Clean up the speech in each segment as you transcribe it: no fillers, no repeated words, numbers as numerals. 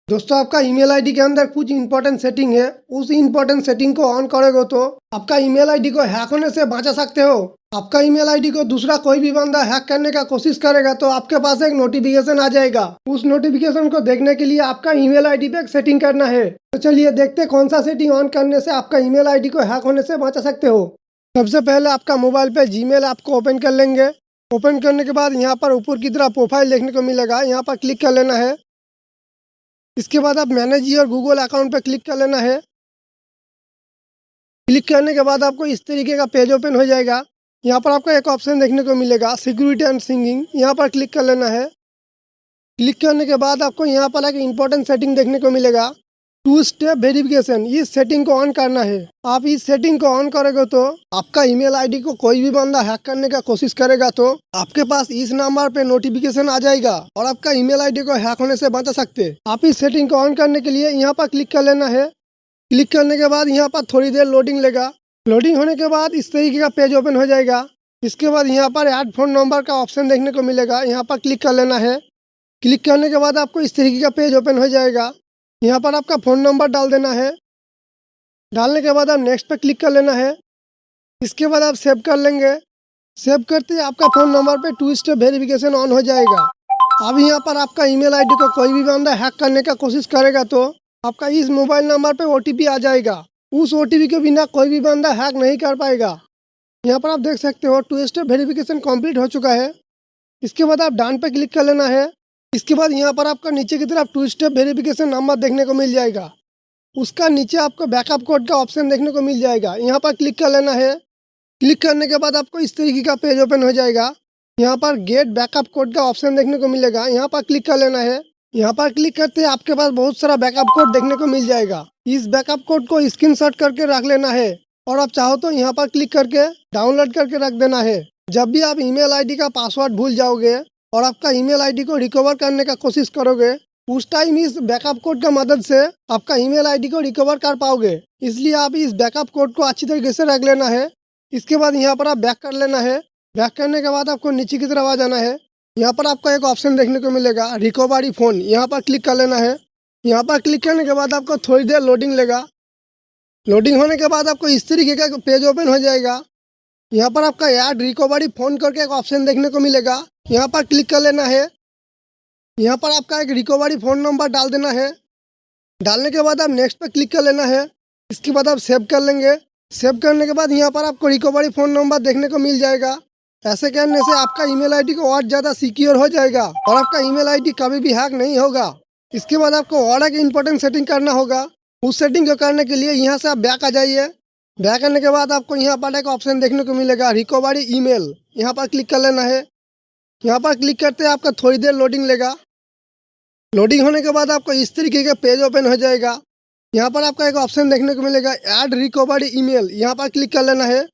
दोस्तों आपका email ID के अंदर कुछ इंपॉर्टेंट सेटिंग है। उस इंपॉर्टेंट सेटिंग को ऑन करोगे तो आपका ईमेल आईडी को हैक होने से बचा सकते हो। आपका ईमेल आईडी को दूसरा कोई भी बंदा हैक करने का कोशिश करेगा तो आपके पास एक नोटिफिकेशन आ जाएगा। उस नोटिफिकेशन को देखने के लिए आपका ईमेल आईडी पे एक सेटिंग करना है। तो चलिए देखते हैं कौन सा सेटिंग ऑन करने से आपका ईमेल आईडी को हैक होने से बचा सकते हो। सबसे पहले आपका मोबाइल पे जीमेल आपको ओपन कर लेंगे। ओपन करने के बाद यहाँ पर ऊपर की तरफ प्रोफाइल देखने को मिलेगा, यहाँ पर क्लिक कर लेना है। इसके बाद आप मैनेज योर गूगल अकाउंट पर क्लिक कर लेना है। क्लिक करने के बाद आपको इस तरीके का पेज ओपन हो जाएगा। यहाँ पर आपको एक ऑप्शन देखने को मिलेगा सिक्योरिटी एंड सिंगिंग, यहाँ पर क्लिक कर लेना है। क्लिक करने के बाद आपको यहाँ पर एक इम्पोर्टेंट सेटिंग देखने को मिलेगा 2 स्टेप वेरिफिकेशन। इस सेटिंग को ऑन करना है। आप इस सेटिंग को ऑन करोगे तो आपका ईमेल आईडी को कोई भी बंदा हैक करने का कोशिश करेगा तो आपके पास इस नंबर पे नोटिफिकेशन आ जाएगा और आपका ईमेल आईडी को हैक होने से बचा सकते। आप इस सेटिंग को ऑन करने के लिए यहाँ पर क्लिक कर लेना है। क्लिक करने के बाद यहाँ पर थोड़ी देर लोडिंग लेगा। लोडिंग होने के बाद इस तरीके का पेज ओपन हो जाएगा। इसके बाद यहाँ पर ऐड फोन नंबर का ऑप्शन देखने को मिलेगा, यहाँ पर क्लिक कर लेना है। क्लिक करने के बाद आपको इस तरीके का पेज ओपन हो जाएगा। यहाँ पर आपका फ़ोन नंबर डाल देना है। डालने के बाद आप नेक्स्ट पे क्लिक कर लेना है। इसके बाद आप सेव कर लेंगे। सेव करते ही आपका फ़ोन नंबर पे 2 स्टेप वेरिफिकेशन ऑन हो जाएगा। अब यहाँ पर आपका ईमेल आईडी को कोई भी बंदा हैक करने का कोशिश करेगा तो आपका इस मोबाइल नंबर पे ओटीपी आ जाएगा। उस ओटीपी के बिना कोई भी बंदा हैक नहीं कर पाएगा। यहाँ पर आप देख सकते हो 2 स्टेप वेरिफिकेशन कंप्लीट हो चुका है। इसके बाद आप डन पे क्लिक कर लेना है। इसके बाद यहाँ पर आपका नीचे की तरफ 2 स्टेप वेरिफिकेशन नंबर देखने को मिल जाएगा। उसका नीचे आपको बैकअप कोड का ऑप्शन देखने को मिल जाएगा, यहाँ पर क्लिक कर लेना है। क्लिक करने के बाद आपको इस तरीके का पेज ओपन हो जाएगा। यहाँ पर गेट बैकअप कोड का ऑप्शन देखने को मिलेगा, यहाँ पर क्लिक कर लेना है। यहाँ पर क्लिक करते हैं आपके पास बहुत सारा बैकअप कोड देखने को मिल जाएगा। इस बैकअप कोड को स्क्रीनशॉट करके रख लेना है और आप चाहो तो यहाँ पर क्लिक करके डाउनलोड करके रख देना है। जब भी आप ईमेल आईडी का पासवर्ड भूल जाओगे और आपका ईमेल आईडी को रिकवर करने का कोशिश करोगे उस टाइम इस बैकअप कोड का मदद से आपका ईमेल आईडी को रिकवर कर पाओगे। इसलिए आप इस बैकअप कोड को अच्छी तरीके से रख लेना है। इसके बाद यहाँ पर आप बैक कर लेना है। बैक करने के बाद आपको नीचे की तरफ आ जाना है। यहाँ पर आपको एक ऑप्शन देखने को मिलेगा रिकवरी फ़ोन, यहाँ पर क्लिक कर लेना है। यहाँ पर क्लिक करने के बाद आपको थोड़ी देर लोडिंग लेगा। लोडिंग होने के बाद आपको इस तरीके का पेज ओपन हो जाएगा। यहाँ पर आपका ऐड रिकवरी फ़ोन करके एक ऑप्शन देखने को मिलेगा, यहाँ पर क्लिक कर लेना है। यहाँ पर आपका एक रिकवरी फ़ोन नंबर डाल देना है। डालने के बाद आप नेक्स्ट पर क्लिक कर लेना है। इसके बाद आप सेव कर लेंगे। सेव करने के बाद यहाँ पर आपको रिकवरी फ़ोन नंबर देखने को मिल जाएगा। ऐसे करने से आपका ईमेल आईडी को और ज़्यादा सिक्योर हो जाएगा और आपका ईमेल आईडी कभी भी हैक नहीं होगा। इसके बाद आपको और एक इम्पोर्टेंट सेटिंग करना होगा। उस सेटिंग को करने के लिए यहाँ से आप बैक आ जाइए। बैक करने के बाद आपको यहाँ पर एक ऑप्शन देखने को मिलेगा रिकवरी ईमेल, यहाँ पर क्लिक कर लेना है। यहाँ पर क्लिक करते हैं आपका थोड़ी देर लोडिंग लेगा। लोडिंग होने के बाद आपको इस तरीके का पेज ओपन हो जाएगा। यहाँ पर आपका एक ऑप्शन देखने को मिलेगा ऐड रिकवरी ईमेल, यहाँ पर क्लिक कर लेना है।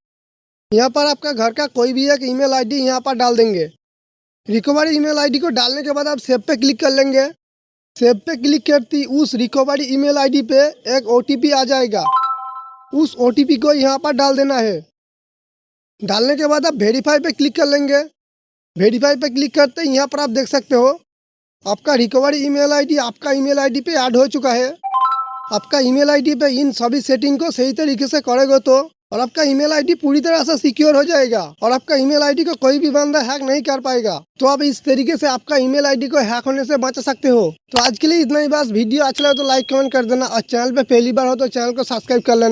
यहाँ पर आपका घर का कोई भी एक ईमेल आईडी यहाँ पर डाल देंगे। रिकवरी ईमेल आईडी को डालने के बाद आप सेव पे क्लिक कर लेंगे। सेव पे क्लिक करती उस रिकवरी ईमेल आईडी पे एक ओटीपी आ जाएगा। उस ओटीपी को यहाँ पर डाल देना है। डालने के बाद आप वेरीफाई पे क्लिक कर लेंगे। वेरीफाई पे क्लिक करते ही यहाँ पर आप देख सकते हो आपका रिकवरी ईमेल आईडी आपका ईमेल आईडी पे ऐड हो चुका है। आपका ईमेल आईडी पे इन सभी सेटिंग को सही तरीके से करोगे तो और आपका ईमेल आईडी पूरी तरह से सिक्योर हो जाएगा और आपका ईमेल आईडी को कोई भी बंदा हैक नहीं कर पाएगा। तो आप इस तरीके से आपका ईमेल आईडी को हैक होने से बचा सकते हो। तो आज के लिए इतना ही बस। वीडियो अच्छा लगे तो लाइक कमेंट कर देना और चैनल पे पहली बार हो तो चैनल को सब्सक्राइब कर लेना।